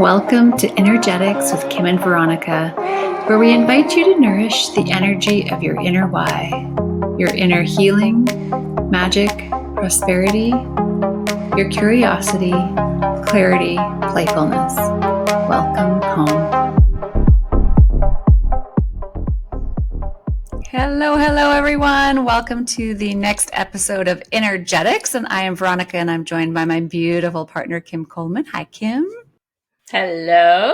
Welcome to Energetics with Kim and Veronica, where we invite you to nourish the energy of your inner why, your inner healing, magic, prosperity, your curiosity, clarity, playfulness. Welcome home. Hello, everyone. Welcome to the next episode of Energetics. And I am Veronica, and I'm joined by my beautiful partner, Kim Coleman. Hi, Kim. Hello.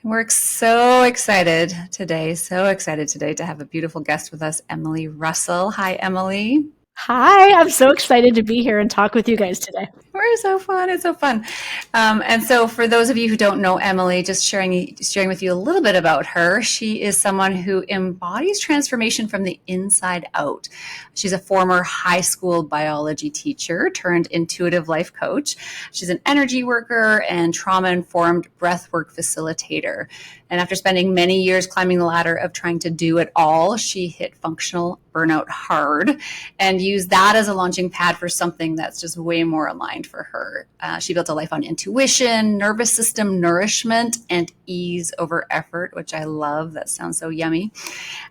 We're so excited today to have a beautiful guest with us, Emily Russell. Hi, Emily. Hi, I'm so excited to be here and talk with you guys today. We're so fun. It's so fun. And so for those of you who don't know Emily, just sharing with you a little bit about her. She is someone who embodies transformation from the inside out. She's a former high school biology teacher turned intuitive life coach. She's an energy worker and trauma-informed breathwork facilitator. And after spending many years climbing the ladder of trying to do it all, she hit functional burnout hard and used that as a launching pad for something that's just way more aligned for her. She built a life on intuition, nervous system nourishment, and ease over effort, which I love. That sounds so yummy.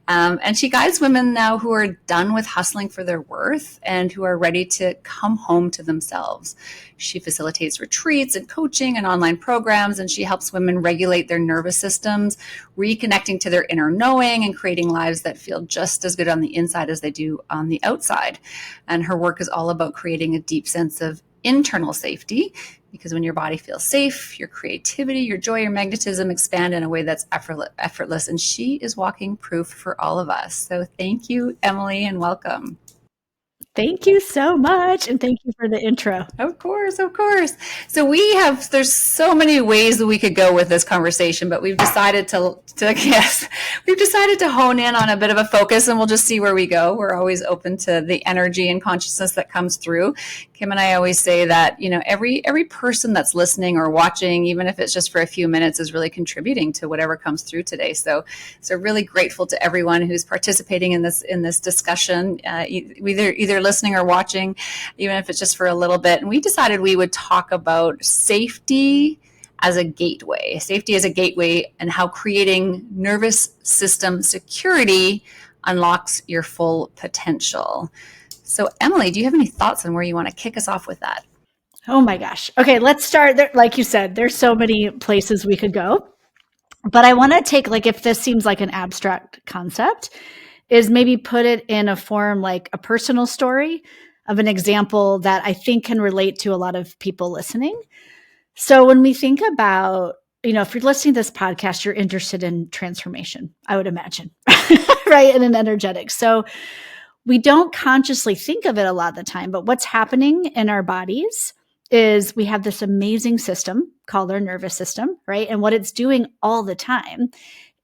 And she guides women now who are done with hustling for their worth and who are ready to come home to themselves. She facilitates retreats and coaching and online programs, and she helps women regulate their nervous systems, reconnecting to their inner knowing and creating lives that feel just as good on the inside as they do on the outside. And her work is all about creating a deep sense of internal safety, because when your body feels safe, your creativity, your joy, your magnetism expand in a way that's effortless. And she is walking proof for all of us. So thank you, Emily, and welcome. Thank you so much. And thank you for the intro. Of course. So there's so many ways that we could go with this conversation, but we've decided to hone in on a bit of a focus, and we'll just see where we go. We're always open to the energy and consciousness that comes through. Kim and I always say that, every person that's listening or watching, even if it's just for a few minutes, is really contributing to whatever comes through today. So really grateful to everyone who's participating in this discussion, either listening or watching, even if it's just for a little bit. And we decided we would talk about safety as a gateway and how creating nervous system security unlocks your full potential. So Emily, do you have any thoughts on where you want to kick us off with that? Oh my gosh. Okay, let's start there. Like you said, there's so many places we could go, but I want to take, if this seems like an abstract concept, is maybe put it in a form like a personal story of an example that I think can relate to a lot of people listening. So when we think about, if you're listening to this podcast, you're interested in transformation, I would imagine, right? And in energetics. So we don't consciously think of it a lot of the time, but what's happening in our bodies is we have this amazing system called our nervous system, right? And what it's doing all the time,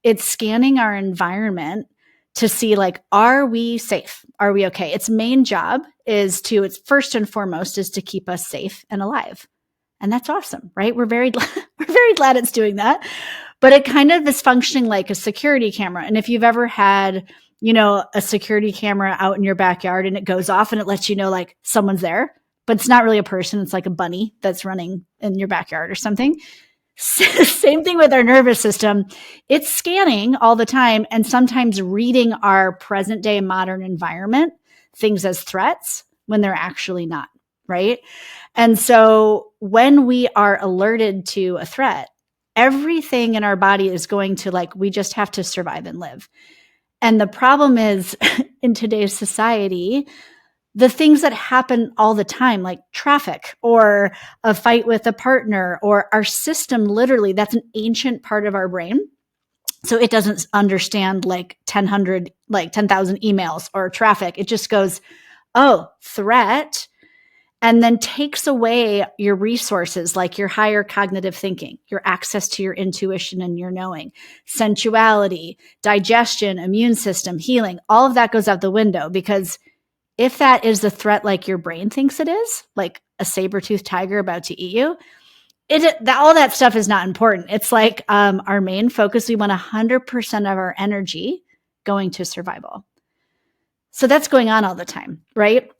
it's scanning our environment to see, are we safe? Are we okay? Its main job it's first and foremost is to keep us safe and alive. And that's awesome, right? We're very glad it's doing that. But it kind of is functioning like a security camera. And if you've ever had, a security camera out in your backyard and it goes off and it lets you know, someone's there, but it's not really a person. It's like a bunny that's running in your backyard or something. Same thing with our nervous system. It's scanning all the time and sometimes reading our present day modern environment, things as threats when they're actually not, right? And so when we are alerted to a threat, everything in our body is going to we just have to survive and live. And the problem is in today's society, the things that happen all the time, like traffic or a fight with a partner or our system, literally, that's an ancient part of our brain. So it doesn't understand 10,000 emails or traffic. It just goes, oh, threat, and then takes away your resources, like your higher cognitive thinking, your access to your intuition and your knowing, sensuality, digestion, immune system, healing. All of that goes out the window, because if that is the threat like your brain thinks it is, like a saber-toothed tiger about to eat you, all that stuff is not important. It's our main focus. We want 100% of our energy going to survival. So that's going on all the time, right?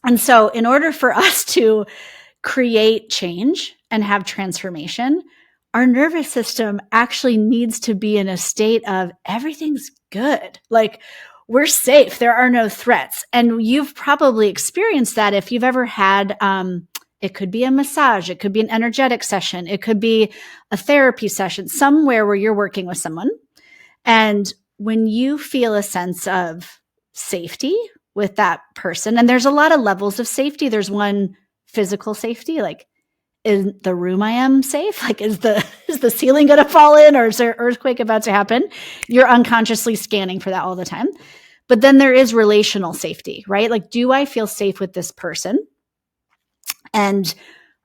And so in order for us to create change and have transformation, our nervous system actually needs to be in a state of everything's good. Like, we're safe. There are no threats. And you've probably experienced that if you've ever had, it could be a massage, it could be an energetic session, it could be a therapy session, somewhere where you're working with someone. And when you feel a sense of safety with that person, and there's a lot of levels of safety. There's one physical safety, like, is the room I am safe? Like, is the ceiling going to fall in, or is there an earthquake about to happen? You're unconsciously scanning for that all the time. But then there is relational safety, right? Like, do I feel safe with this person? And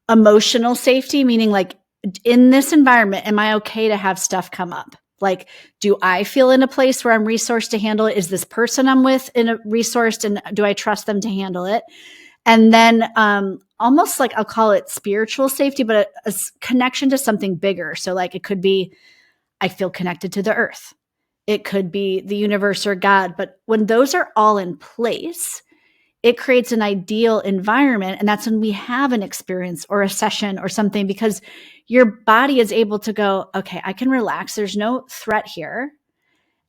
emotional safety, meaning like, in this environment, am I okay to have stuff come up? Like, do I feel in a place where I'm resourced to handle it? Is this person I'm with in a resourced, and do I trust them to handle it? And then almost like, I'll call it spiritual safety, but a connection to something bigger. So like, it could be, I feel connected to the earth. It could be the universe or God. But when those are all in place, it creates an ideal environment. And that's when we have an experience or a session or something, because your body is able to go, okay, I can relax. There's no threat here.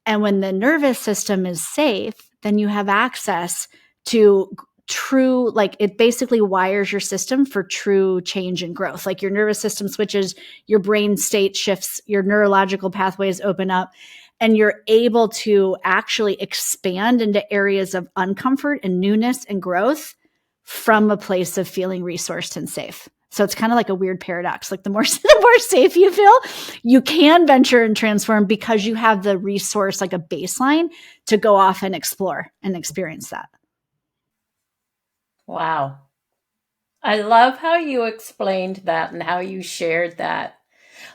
And when the nervous system is safe, then you have access to true, like, it basically wires your system for true change and growth. Like, your nervous system switches, your brain state shifts, your neurological pathways open up, and you're able to actually expand into areas of uncomfort and newness and growth from a place of feeling resourced and safe. So it's kind of like a weird paradox. Like, the more safe you feel, you can venture and transform, because you have the resource, like a baseline, to go off and explore and experience that. Wow. I love how you explained that and how you shared that.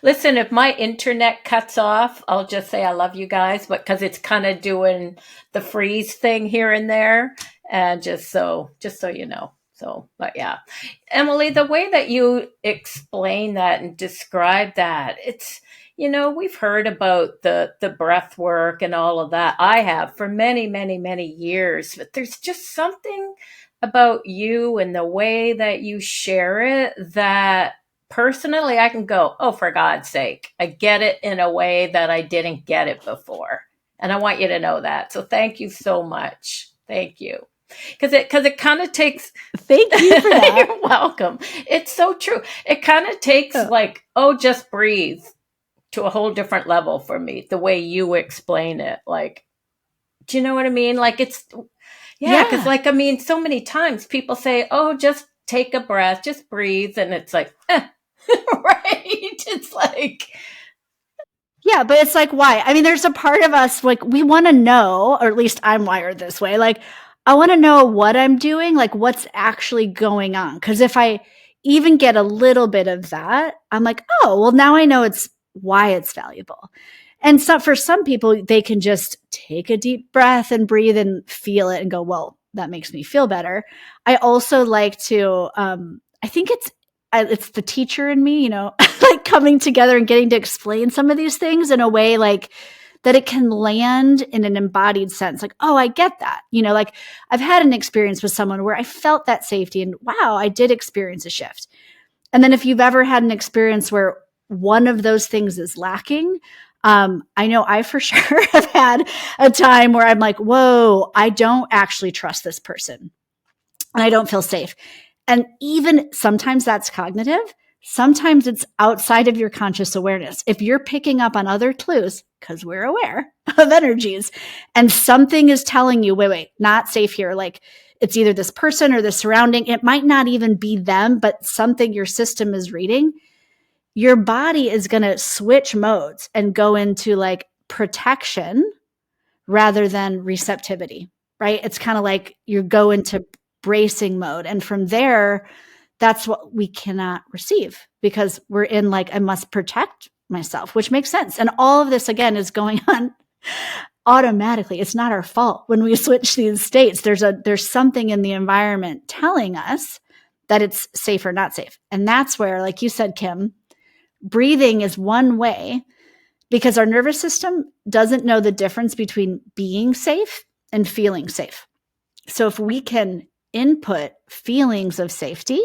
Listen, if my internet cuts off, I'll just say I love you guys, but because it's kind of doing the freeze thing here and there, and just so you know. So, but yeah, Emily, the way that you explain that and describe that, it's, we've heard about the breath work and all of that. I have for many, many, many years, but there's just something about you and the way that you share it that personally I can go, oh, for God's sake, I get it in a way that I didn't get it before. And I want you to know that. So thank you so much. Thank you. Because it kind of takes. Thank you for that. You're welcome. It's so true. It kind of takes just breathe to a whole different level for me, the way you explain it. Like, do you know what I mean? Like, it's, yeah, because so many times people say, oh, just take a breath, just breathe. And it's like, right? It's like, yeah, but it's like, why? I mean, there's a part of us, like, we want to know, or at least I'm wired this way. Like, I want to know what I'm doing, like, what's actually going on. Because if I even get a little bit of that, I'm like, oh, well, now I know why it's valuable. And so for some people, they can just take a deep breath and breathe and feel it and go, well, that makes me feel better. I also like to, I think it's the teacher in me, like, coming together and getting to explain some of these things in a way like that it can land in an embodied sense. Like, oh, I get that. Like, I've had an experience with someone where I felt that safety, and wow, I did experience a shift. And then if you've ever had an experience where one of those things is lacking, I know I for sure have had a time where I'm like, whoa, I don't actually trust this person and I don't feel safe. And even sometimes that's cognitive. Sometimes it's outside of your conscious awareness. If you're picking up on other clues, because we're aware of energies, and something is telling you, wait, not safe here. Like, it's either this person or the surrounding. It might not even be them, but something your system is reading. Your body is going to switch modes and go into like protection rather than receptivity, right? It's kind of like you go into bracing mode. And from there, that's what we cannot receive, because we're in like, I must protect myself, which makes sense. And all of this, again, is going on automatically. It's not our fault when we switch these states. There's something in the environment telling us that it's safe or not safe. And that's where, like you said, Kim, breathing is one way, because our nervous system doesn't know the difference between being safe and feeling safe. So if we can input feelings of safety,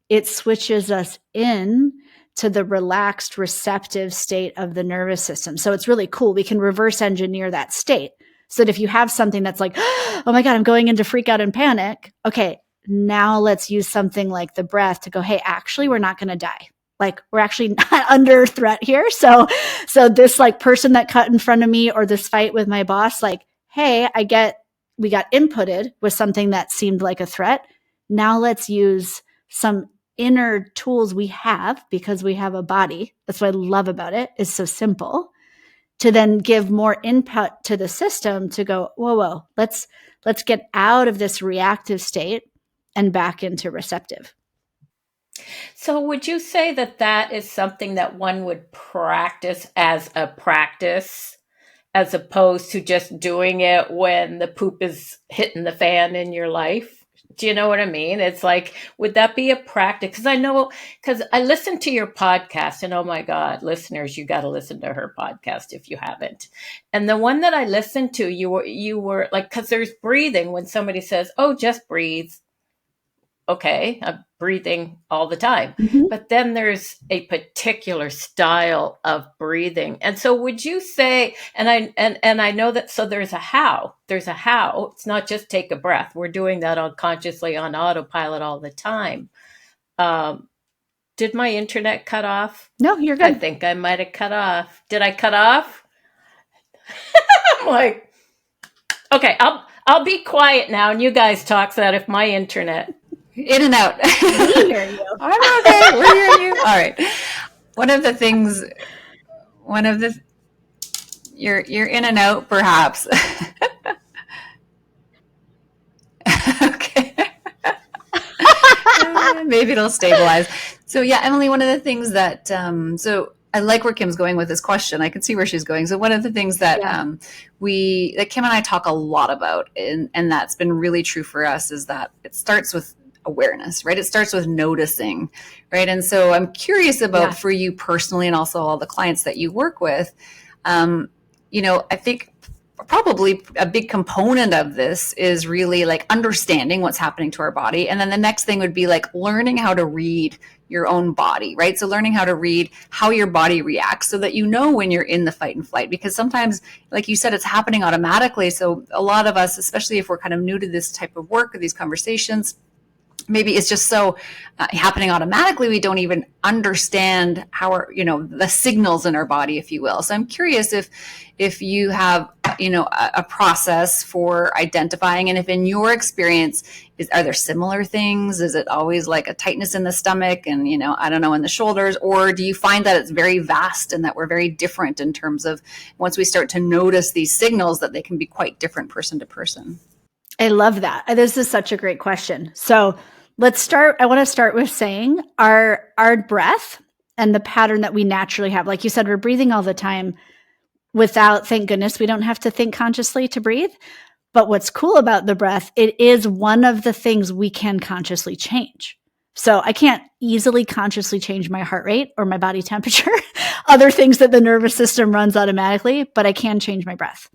it switches us in to the relaxed receptive state of the nervous system. So it's really cool. We can reverse engineer that state so that if you have something that's like, oh my God, I'm going into freak out and panic. Okay, now let's use something like the breath to go, hey, actually, we're not going to die. Like we're actually not under threat here. So this like person that cut in front of me or this fight with my boss, like, hey, we got inputted with something that seemed like a threat. Now let's use some inner tools we have because we have a body. That's what I love about it. It's so simple to then give more input to the system to go, whoa, let's get out of this reactive state and back into receptive. So would you say that that is something that one would practice as a practice, as opposed to just doing it when the poop is hitting the fan in your life? Do you know what I mean? It's like, would that be a practice? Because I listened to your podcast, and oh my God, listeners, you got to listen to her podcast if you haven't. And the one that I listened to, you were like, because there's breathing when somebody says, oh, just breathe. Okay, I'm breathing all the time. Mm-hmm. But then there's a particular style of breathing. And so would you say, and I know that, so there's a how. It's not just take a breath. We're doing that unconsciously on autopilot all the time. Did my internet cut off? No, you're good. I think I might have cut off. Did I cut off? I'm like, okay, I'll be quiet now and you guys talk so that if my internet... In and out. We hear you. I'm okay. We're hearing you. All right. You're in and out, perhaps. Okay. Maybe it'll stabilize. So yeah, Emily, one of the things that, so I like where Kim's going with this question. I can see where she's going. So one of the things that that Kim and I talk a lot about, and that's been really true for us, is that it starts with awareness, right? It starts with noticing, right? And so I'm curious about for you personally, and also all the clients that you work with, I think probably a big component of this is really like understanding what's happening to our body. And then the next thing would be like learning how to read your own body, right? So learning how to read how your body reacts so that you know when you're in the fight and flight, because sometimes, like you said, it's happening automatically. So a lot of us, especially if we're kind of new to this type of work or these conversations, maybe it's just so happening automatically, we don't even understand how the signals in our body, if you will. So I'm curious if you have, a process for identifying, and if in your experience, are there similar things? Is it always like a tightness in the stomach and, I don't know, in the shoulders, or do you find that it's very vast and that we're very different in terms of once we start to notice these signals that they can be quite different person to person? I love that. This is such a great question. So let's start. I want to start with saying our breath and the pattern that we naturally have. Like you said, we're breathing all the time without, thank goodness, we don't have to think consciously to breathe. But what's cool about the breath, it is one of the things we can consciously change. So I can't easily consciously change my heart rate or my body temperature, other things that the nervous system runs automatically, but I can change my breath.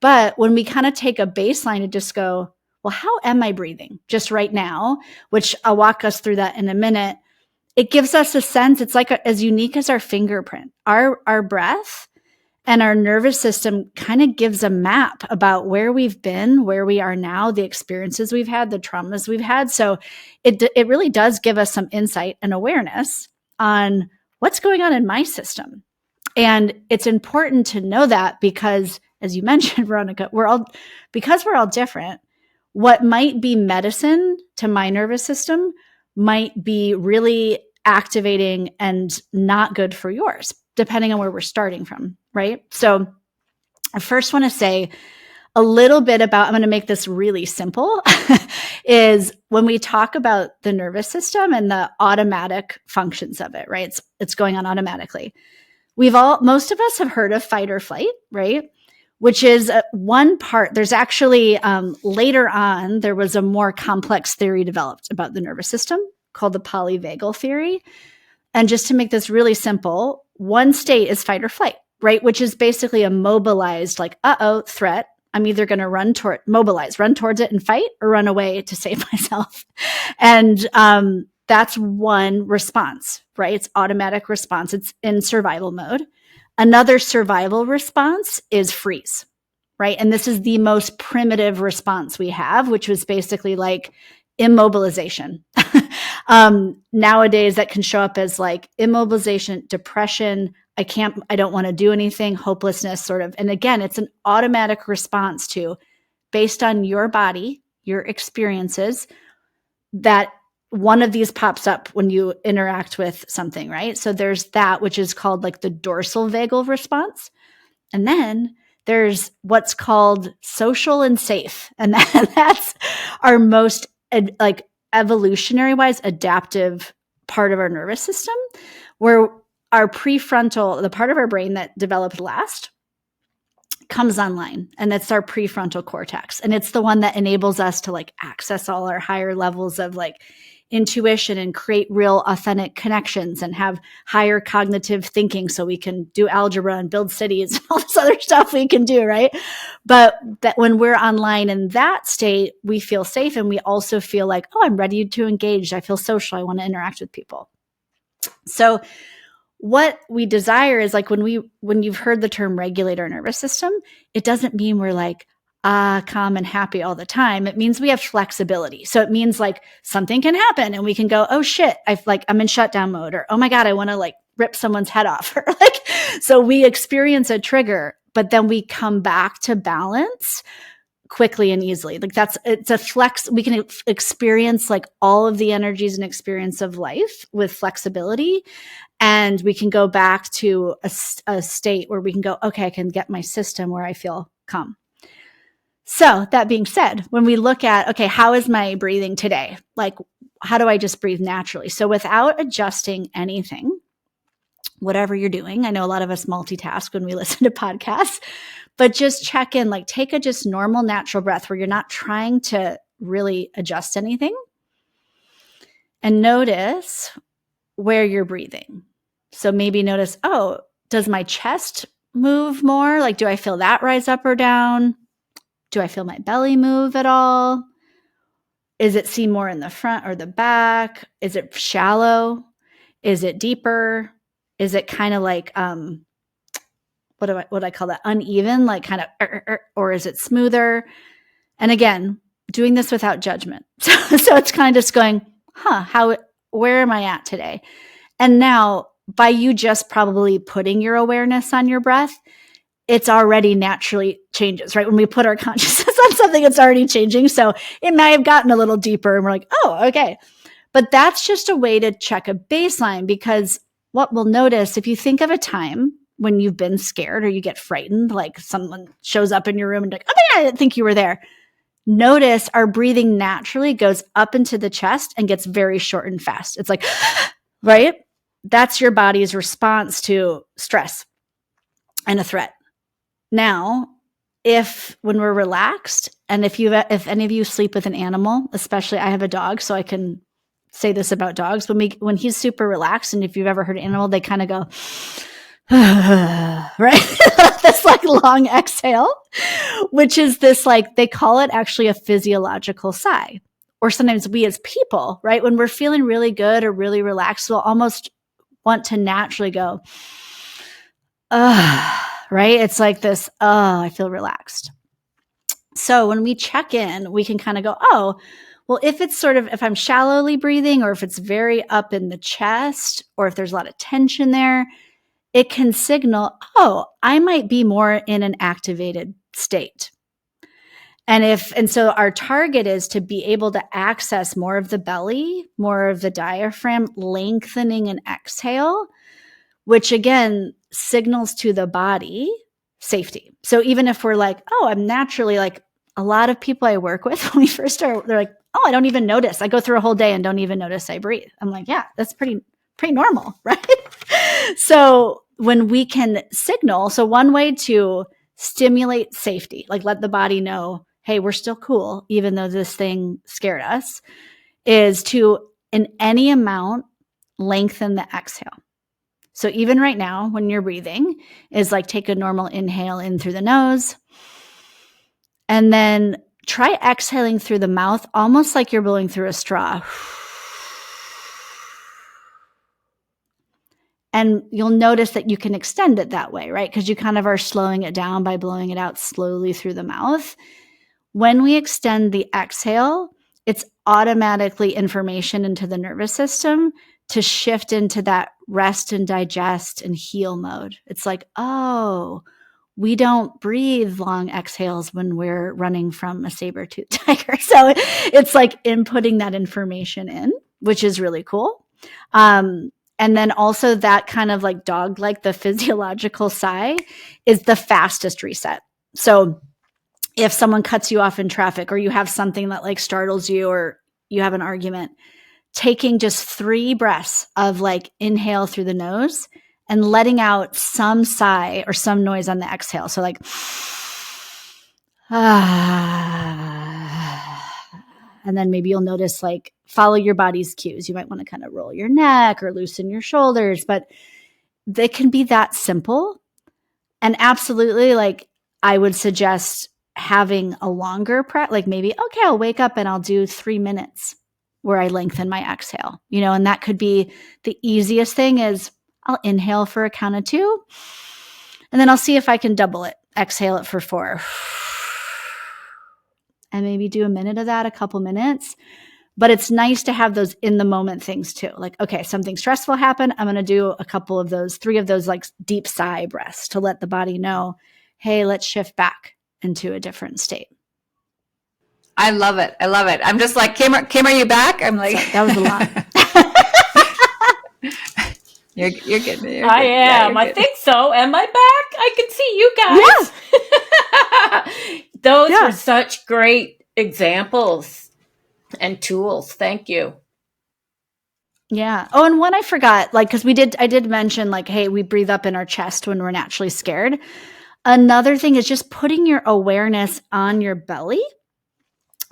But when we kind of take a baseline and just go, well, how am I breathing just right now? Which I'll walk us through that in a minute. It gives us a sense. It's like as unique as our fingerprint. Our breath and our nervous system kind of gives a map about where we've been, where we are now, the experiences we've had, the traumas we've had. So it really does give us some insight and awareness on what's going on in my system. And it's important to know that because, as you mentioned, Veronica, we're all different. What might be medicine to my nervous system might be really activating and not good for yours, depending on where we're starting from, right? So I first want to say a little bit about, I'm going to make this really simple, is when we talk about the nervous system and the automatic functions of it, right? It's going on automatically. Most of us have heard of fight or flight, right? Which is one part. There's actually, later on, there was a more complex theory developed about the nervous system called the polyvagal theory. And just to make this really simple, one state is fight or flight, right? Which is basically a mobilized, like, threat. I'm either going to run towards it and fight, or run away to save myself. And that's one response, right? It's automatic response. It's in survival mode. Another survival response is freeze, right? And this is the most primitive response we have, which was basically like immobilization. Nowadays, that can show up as like immobilization, depression. I don't want to do anything, hopelessness, sort of. And again, it's an automatic response to, based on your body, your experiences, that one of these pops up when you interact with something, right? So there's that, which is called like the dorsal vagal response. And then there's what's called social and safe. And that's our most like evolutionary wise adaptive part of our nervous system, where our prefrontal, the part of our brain that developed last, comes online, and that's our prefrontal cortex. And it's the one that enables us to like access all our higher levels of like intuition and create real authentic connections and have higher cognitive thinking so we can do algebra and build cities and all this other stuff we can do, right? But that when we're online in that state, we feel safe, and we also feel like, oh, I'm ready to engage. I feel social. I want to interact with people. So what we desire is like when you've heard the term regulate our nervous system, it doesn't mean we're like calm and happy all the time. It means we have flexibility. So it means like something can happen and we can go, oh shit, I'm in shutdown mode, or oh my God, I want to like rip someone's head off. Or like, so we experience a trigger, but then we come back to balance quickly and easily. Like it's a flex. We can experience like all of the energies and experience of life with flexibility. And we can go back to a state where we can go, okay, I can get my system where I feel calm. So that being said, when we look at, okay, how is my breathing today? Like, how do I just breathe naturally? So without adjusting anything, whatever you're doing, I know a lot of us multitask when we listen to podcasts, but just check in, like take a just normal, natural breath where you're not trying to really adjust anything, and notice where you're breathing. So maybe notice, oh, does my chest move more? Like, do I feel that rise up or down? Do I feel my belly move at all? Is it seen more in the front or the back? Is it shallow? Is it deeper? Is it kind of like, what do I call that? Uneven, like kind of, or is it smoother? And again, doing this without judgment. So it's kind of just going, where am I at today? And now, by you just probably putting your awareness on your breath, it's already naturally changes, right? When we put our consciousness on something, it's already changing. So it may have gotten a little deeper and we're like, oh, okay. But that's just a way to check a baseline, because what we'll notice, if you think of a time when you've been scared or you get frightened, like someone shows up in your room and like, oh my God, I didn't think you were there. Notice our breathing naturally goes up into the chest and gets very short and fast. It's like, right? That's your body's response to stress and a threat. Now, when we're relaxed, and if any of you sleep with an animal, especially I have a dog, so I can say this about dogs. When he's super relaxed, and if you've ever heard an animal, they kind of go, right? This like long exhale, which is this like, they call it actually a physiological sigh. Or sometimes we as people, right? When we're feeling really good or really relaxed, we'll almost want to naturally go, right? It's like this, I feel relaxed. So when we check in, we can kind of go, oh, well, if I'm shallowly breathing, or if it's very up in the chest, or if there's a lot of tension there, it can signal, oh, I might be more in an activated state. And so our target is to be able to access more of the belly, more of the diaphragm, lengthening an exhale, which again signals to the body safety. So even if we're like, oh, I'm naturally like, a lot of people I work with when we first start, they're like, oh, I don't even notice. I go through a whole day and don't even notice I breathe. I'm like, yeah, that's pretty normal, right? So when we can signal, so one way to stimulate safety, like let the body know, hey, we're still cool, even though this thing scared us, is to, in any amount, lengthen the exhale. So even right now, when you're breathing, is like take a normal inhale in through the nose, and then try exhaling through the mouth, almost like you're blowing through a straw. And you'll notice that you can extend it that way, right? Because you kind of are slowing it down by blowing it out slowly through the mouth. When we extend the exhale, it's automatically information into the nervous system to shift into that rest and digest and heal mode. It's like, oh, we don't breathe long exhales when we're running from a saber-toothed tiger. So it's like inputting that information in, which is really cool. And then also that kind of like dog, like the physiological sigh is the fastest reset. So if someone cuts you off in traffic or you have something that like startles you or you have an argument, taking just 3 breaths of like inhale through the nose and letting out some sigh or some noise on the exhale. So like, and then maybe you'll notice like follow your body's cues. You might want to kind of roll your neck or loosen your shoulders, but they can be that simple. And absolutely, like I would suggest having a longer prep, like maybe, okay, I'll wake up and I'll do 3 minutes where I lengthen my exhale, and that could be the easiest thing is I'll inhale for a count of 2 and then I'll see if I can double it. Exhale it for 4 and maybe do a minute of that, a couple minutes. But it's nice to have those in the moment things too. Like, okay, something stressful happened. I'm going to do a couple of those, 3 of those like deep sigh breaths to let the body know, hey, let's shift back into a different state. I love it. I love it. I'm just like, Kim, are you back? I'm like, so that was a lot. You're good. I am. I think so. Am I back? I can see you guys. Yeah. Those were such great examples and tools. Thank you. Yeah. Oh, and one I forgot, like, because I did mention like, hey, we breathe up in our chest when we're naturally scared. Another thing is just putting your awareness on your belly.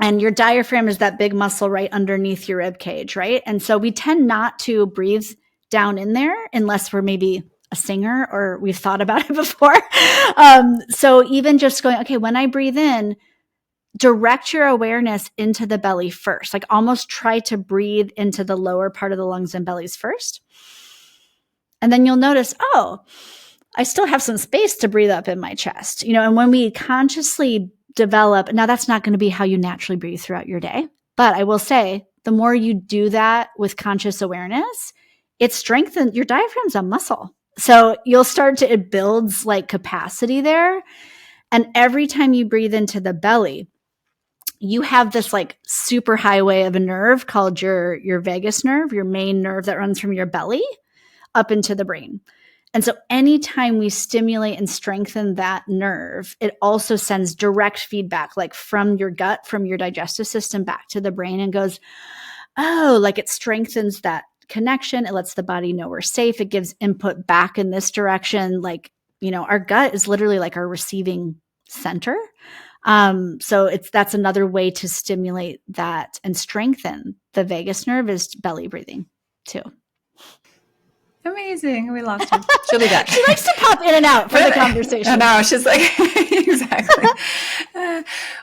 And your diaphragm is that big muscle right underneath your rib cage, right? And so we tend not to breathe down in there unless we're maybe a singer or we've thought about it before. So even just going, okay, when I breathe in, direct your awareness into the belly first. Like almost try to breathe into the lower part of the lungs and bellies first. And then you'll notice, oh, I still have some space to breathe up in my chest. And when we consciously develop, now that's not going to be how you naturally breathe throughout your day. But I will say, the more you do that with conscious awareness, it strengthens your diaphragm's a muscle. So you'll start to, it builds like capacity there. And every time you breathe into the belly, you have this like super highway of a nerve called your vagus nerve, your main nerve that runs from your belly up into the brain. And so anytime we stimulate and strengthen that nerve, it also sends direct feedback, like from your gut, from your digestive system back to the brain and goes, oh, like it strengthens that connection. It lets the body know we're safe. It gives input back in this direction. Like, our gut is literally like our receiving center. So that's another way to stimulate that and strengthen the vagus nerve is belly breathing too. Amazing. We lost her. She'll be back. She likes to pop in and out for the conversation. I know. She's like, exactly.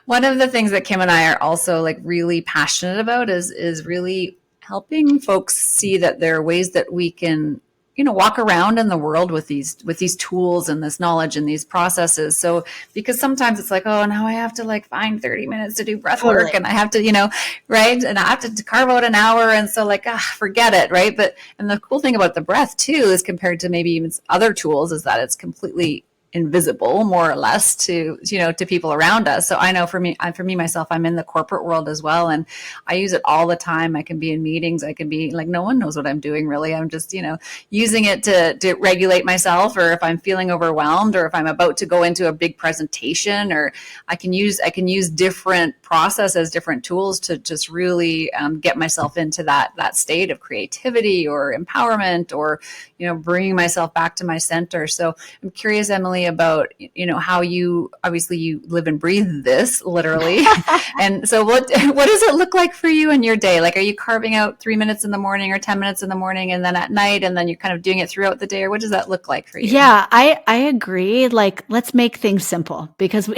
One of the things that Kim and I are also like really passionate about is really helping folks see that there are ways that we can, walk around in the world with these tools and this knowledge and these processes. So, because sometimes it's like, oh, now I have to like find 30 minutes to do breath work and I have to, right. And I have to carve out an hour. And so like, forget it. Right. And the cool thing about the breath too, is compared to maybe even other tools is that it's completely invisible more or less to people around us. So I know for me myself, I'm in the corporate world as well. And I use it all the time. I can be in meetings. I can be like, no one knows what I'm doing really. I'm just, using it to regulate myself, or if I'm feeling overwhelmed, or if I'm about to go into a big presentation, or I can use different processes, different tools to just really get myself into that state of creativity or empowerment, or, bringing myself back to my center. So I'm curious, Emily, about how you live and breathe this literally. And so what does it look like for you in your day? Like, are you carving out 3 minutes in the morning or 10 minutes in the morning and then at night, and then you're kind of doing it throughout the day, or what does that look like for you? Yeah, I agree. Like, let's make things simple, because we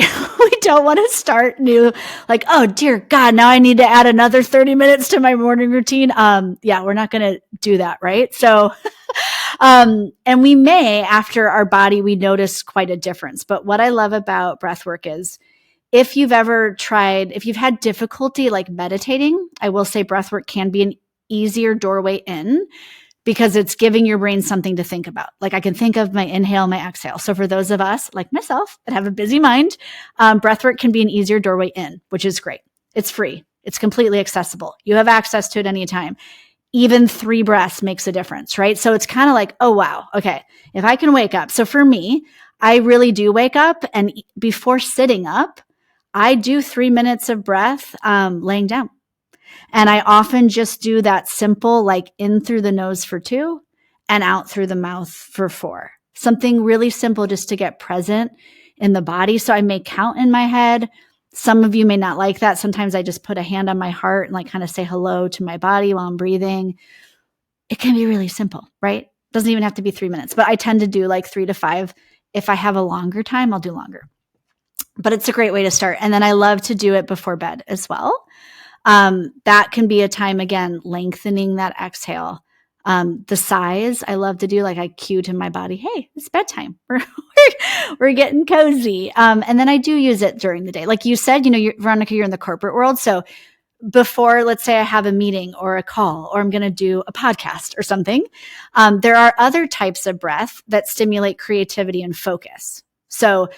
don't want to start new, like, oh dear God, now I need to add another 30 minutes to my morning routine. Yeah, we're not going to do that. Right. So, and we may, after our body, we notice quite a difference. But what I love about breath work is if you've had difficulty like meditating, I will say breath work can be an easier doorway in, because it's giving your brain something to think about. Like I can think of my inhale, my exhale. So for those of us like myself that have a busy mind, breathwork can be an easier doorway in, which is great. It's free. It's completely accessible. You have access to it anytime. Even 3 breaths makes a difference, right? So it's kind of like, oh, wow. Okay. If I can wake up. So for me, I really do wake up, and before sitting up, I do 3 minutes of breath laying down. And I often just do that simple, like in through the nose for 2 and out through the mouth for 4. Something really simple just to get present in the body. So I may count in my head. Some of you may not like that. Sometimes I just put a hand on my heart and like kind of say hello to my body while I'm breathing. It can be really simple, right? Doesn't even have to be 3 minutes, but I tend to do like 3 to 5. If I have a longer time, I'll do longer. But it's a great way to start. And then I love to do it before bed as well. That can be a time, again, lengthening that exhale. The sighs I love to do, like I cue to my body, hey, it's bedtime. We're getting cozy. And then I do use it during the day. Like you said, Veronica, you're in the corporate world. So before, let's say I have a meeting or a call, or I'm going to do a podcast or something, there are other types of breath that stimulate creativity and focus. So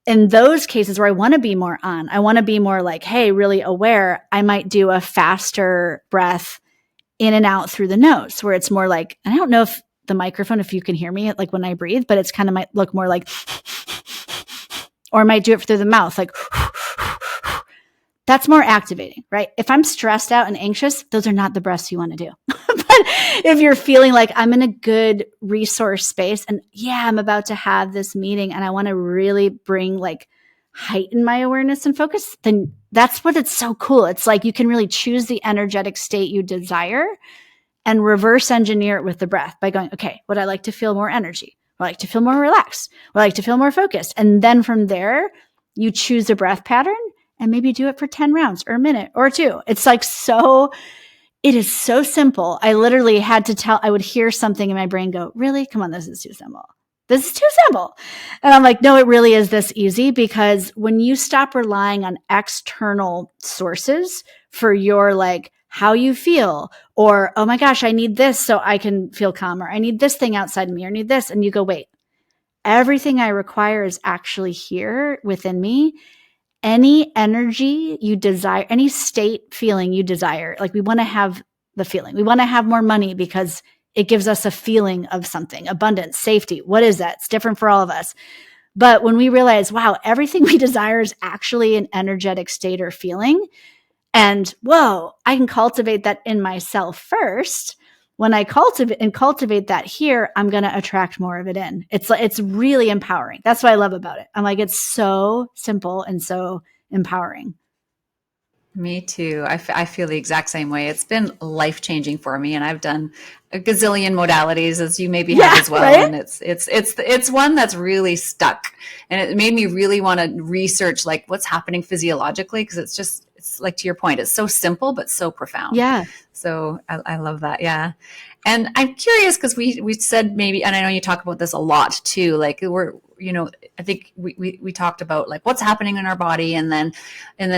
in those cases where I want to be more on, I want to be more like, hey, really aware, I might do a faster breath in and out through the nose, where it's more like, I don't know if the microphone, if you can hear me, like when I breathe, but it's kind of might look more like, or I might do it through the mouth, like, that's more activating, right? If I'm stressed out and anxious, those are not the breaths you want to do. But if you're feeling like I'm in a good resource space and yeah, I'm about to have this meeting and I want to really heighten my awareness and focus, then that's what it's so cool. It's like you can really choose the energetic state you desire and reverse engineer it with the breath by going, okay, would I like to feel more energy? Would I like to feel more relaxed? Would I like to feel more focused? And then from there, you choose a breath pattern and maybe do it for 10 rounds or a minute or 2. It's like it is so simple. I literally I would hear something in my brain go, really? Come on, this is too simple. This is too simple. And I'm like, no, it really is this easy, because when you stop relying on external sources for your how you feel, or, oh my gosh, I need this so I can feel calm, or I need this thing outside of me, or I need this. And you go, wait, everything I require is actually here within me. Any energy you desire, any state feeling you desire, like we want to have the feeling. We want to have more money because it gives us a feeling of something, abundance, safety. What is that? It's different for all of us. But when we realize, wow, everything we desire is actually an energetic state or feeling, and whoa, I can cultivate that in myself first. When I cultivate that here, I'm going to attract more of it in. It's really empowering. That's what I love about it. I'm like, it's so simple and so empowering. Me too. I feel the exact same way. It's been life-changing for me, and I've done a gazillion modalities, as you maybe have as well. Right? And it's one that's really stuck, and it made me really want to research what's happening physiologically, because it's like, to your point, it's so simple but so profound. Yeah. So I love that. Yeah. And I'm curious, because we said maybe, and I know you talk about this a lot too, I think we talked about what's happening in our body, and then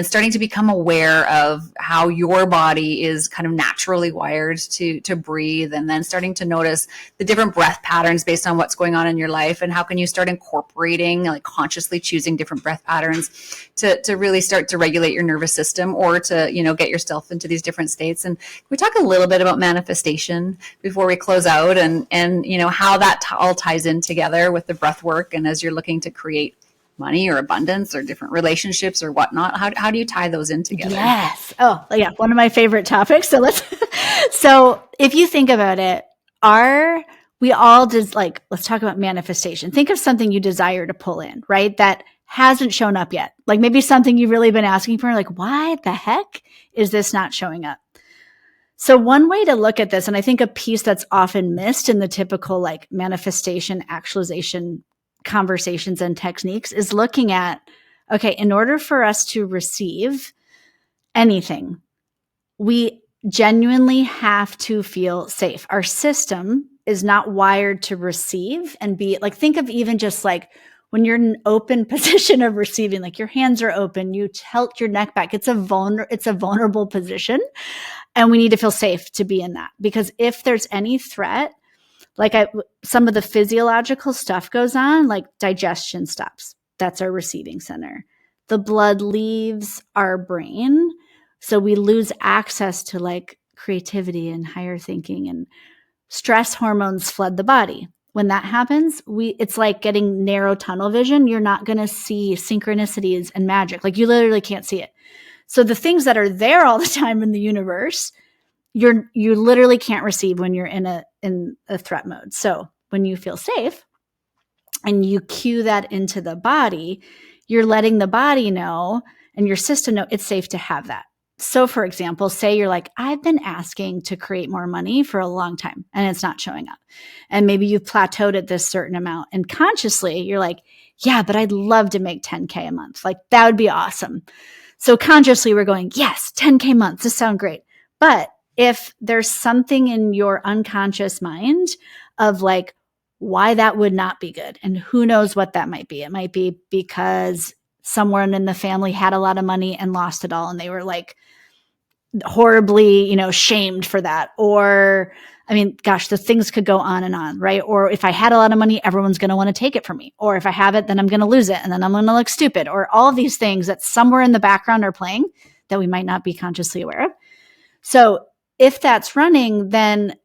starting to become aware of how your body is kind of naturally wired to breathe, and then starting to notice the different breath patterns based on what's going on in your life, and how can you start incorporating, consciously choosing different breath patterns to really start to regulate your nervous system, or to get yourself into these different states. And we talk a little bit about manifestation before we close out, and how that all ties in together with the breath work, and as you're looking to create money or abundance or different relationships or whatnot, how do you tie those in together? Yes. Oh yeah, one of my favorite topics. So so if you think about it, let's talk about manifestation. Think of something you desire to pull in, right? That hasn't shown up yet. Like maybe something you've really been asking for, why the heck is this not showing up? So one way to look at this, and I think a piece that's often missed in the typical manifestation, actualization conversations and techniques, is looking at, okay, in order for us to receive anything, we genuinely have to feel safe. Our system is not wired to receive and be like, think of even just like when you're in an open position of receiving, like your hands are open, you tilt your neck back. It's a vulnerable position. And we need to feel safe to be in that, because if there's any threat, like some of the physiological stuff goes on, like digestion stops. That's our receiving center. The blood leaves our brain. So we lose access to like creativity and higher thinking, and stress hormones flood the body. When that happens, it's like getting narrow tunnel vision. You're not going to see synchronicities and magic. Like you literally can't see it. So the things that are there all the time in the universe, you literally can't receive when you're in a threat mode. So when you feel safe and you cue that into the body, you're letting the body know and your system know it's safe to have that. So for example, say you're like, I've been asking to create more money for a long time and it's not showing up. And maybe you've plateaued at this certain amount, and consciously you're like, yeah, but I'd love to make 10K a month. Like that would be awesome. So consciously we're going, yes, 10K months. This sounds great. But if there's something in your unconscious mind of like why that would not be good, and who knows what that might be. It might be because someone in the family had a lot of money and lost it all, and they were like horribly, shamed for that. Or, I mean, gosh, the things could go on and on, right? Or if I had a lot of money, everyone's going to want to take it from me. Or if I have it, then I'm going to lose it, and then I'm going to look stupid. Or all of these things that somewhere in the background are playing that we might not be consciously aware of. So if that's running, then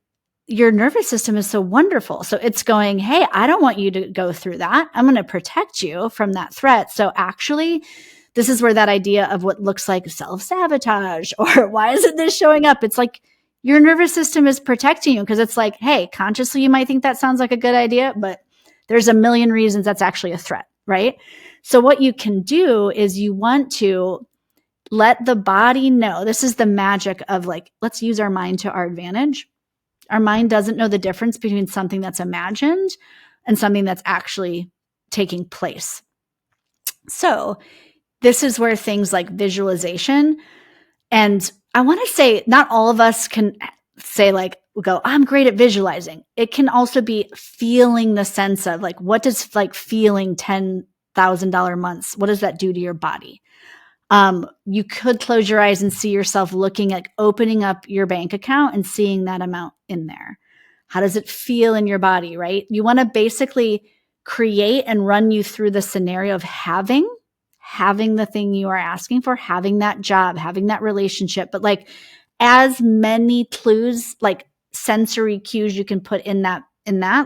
your nervous system is so wonderful. So it's going, hey, I don't want you to go through that. I'm going to protect you from that threat. So actually, this is where that idea of what looks like self-sabotage or why isn't this showing up? It's like your nervous system is protecting you, because it's like, hey, consciously you might think that sounds like a good idea, but there's a million reasons that's actually a threat, right? So what you can do is you want to let the body know. This is the magic of like, let's use our mind to our advantage. Our mind doesn't know the difference between something that's imagined and something that's actually taking place. So this is where things like visualization, and I want to say not all of us can say like, go, I'm great at visualizing. It can also be feeling the sense of like, what does like feeling $10,000 months, what does that do to your body? You could close your eyes and see yourself looking at opening up your bank account and seeing that amount in there. How does it feel in your body, right? You want to basically create and run you through the scenario of having the thing you are asking for, having that job, having that relationship, but like as many clues, like sensory cues you can put in that,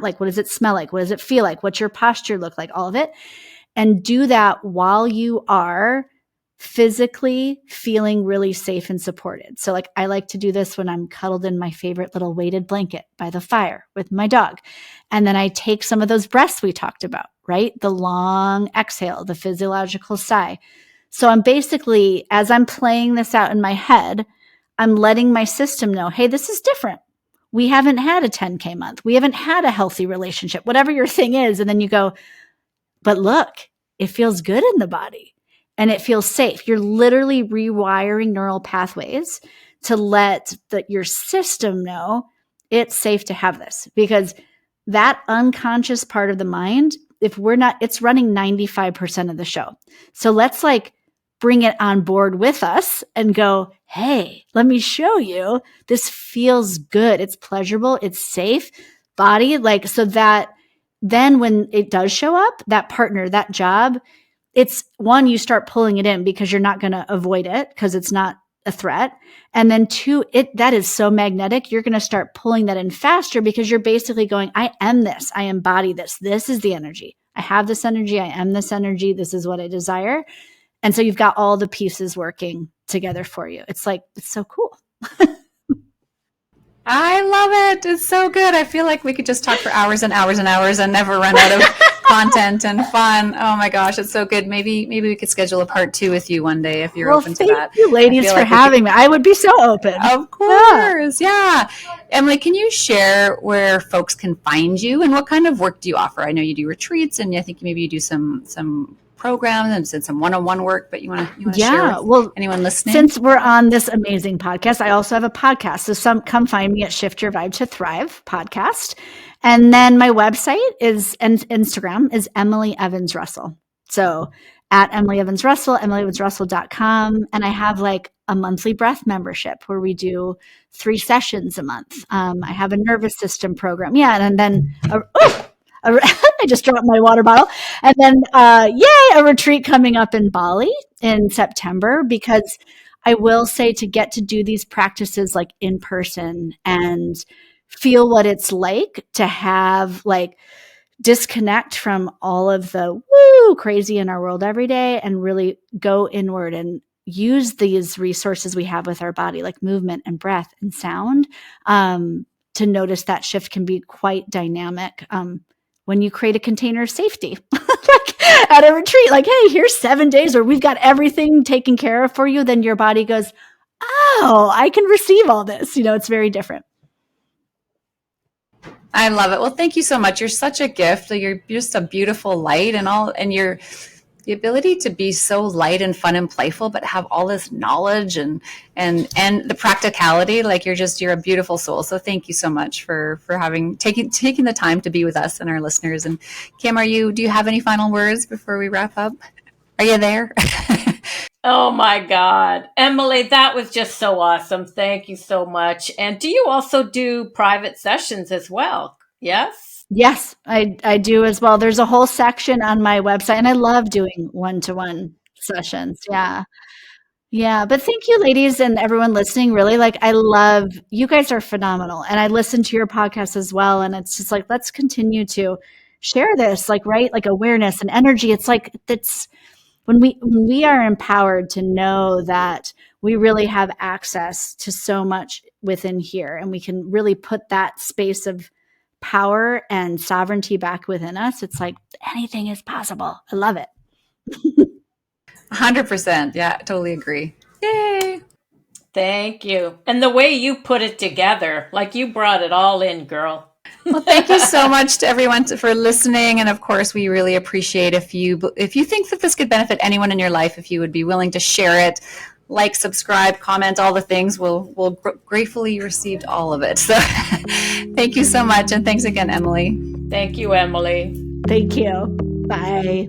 like, what does it smell like? What does it feel like? What's your posture look like? All of it. And do that while you are physically feeling really safe and supported. So like I like to do this when I'm cuddled in my favorite little weighted blanket by the fire with my dog. And then I take some of those breaths we talked about, right? The long exhale, the physiological sigh. So I'm basically, as I'm playing this out in my head, I'm letting my system know, hey, this is different. We haven't had a 10K month. We haven't had a healthy relationship, whatever your thing is. And then you go, but look, it feels good in the body. And it feels safe. You're literally rewiring neural pathways to let your system know it's safe to have this, because that unconscious part of the mind, if we're not, it's running 95% of the show. So let's like bring it on board with us and go, hey, let me show you. This feels good. It's pleasurable. It's safe. Body, like, so that then when it does show up, that partner, that job, it's one, you start pulling it in because you're not going to avoid it because it's not a threat. And then two, that is so magnetic. You're going to start pulling that in faster because you're basically going, I am this. I embody this. This is the energy. I have this energy. I am this energy. This is what I desire. And so you've got all the pieces working together for you. It's like, it's so cool. I love it. It's so good. I feel like we could just talk for hours and hours and hours and never run out of content and fun. Oh my gosh, it's so good. Maybe we could schedule a part 2 with you one day if you're open to that. Thank you, ladies, for having me. I would be so open. Of course, yeah. Emily, can you share where folks can find you and what kind of work do you offer? I know you do retreats, and I think maybe you do some program and some one-on-one work, but you want to Yeah, share with well, anyone listening? since we're on this amazing podcast, I also have a podcast. So come find me at Shift Your Vibe to Thrive podcast. And then my website is, and Instagram is Emily Evans Russell. So at Emily Evans Russell, EmilyEvansRussell.com. And I have like a monthly breath membership where we do 3 sessions a month. I have a nervous system program. Yeah. And then, I just dropped my water bottle. And then, yay, a retreat coming up in Bali in September, because I will say, to get to do these practices like in person and feel what it's like to have like disconnect from all of the woo crazy in our world every day and really go inward and use these resources we have with our body, like movement and breath and sound, to notice that shift can be quite dynamic. When you create a container of safety, like at a retreat, like, hey, here's 7 days where we've got everything taken care of for you. Then your body goes, oh, I can receive all this. It's very different. I love it. Well, thank you so much. You're such a gift. You're just a beautiful light, and you're the ability to be so light and fun and playful, but have all this knowledge and the practicality. Like you're a beautiful soul. So thank you so much for taking the time to be with us and our listeners. And Kim, do you have any final words before we wrap up? Are you there? Oh my God. Emily, that was just so awesome. Thank you so much. And do you also do private sessions as well? Yes? Yes, I do as well. There's a whole section on my website, and I love doing one-to-one sessions. Yeah. Yeah. But thank you, ladies, and everyone listening. Really, like, I love you guys are phenomenal. And I listen to your podcast as well. And it's just like, let's continue to share this, like, right? Like awareness and energy. It's like, that's when we are empowered to know that we really have access to so much within here, and we can really put that space of power and sovereignty back within us. It's like anything is possible. I love it. 100%. Yeah, totally agree. Yay. Thank you. And the way you put it together, like you brought it all in, girl. Well, thank you so much to everyone for listening. And of course, we really appreciate if you think that this could benefit anyone in your life, if you would be willing to share it, like, subscribe, comment, all the things. We'll gratefully receive all of it. So thank you so much. And thanks again, Emily. Thank you, Emily. Thank you. Bye.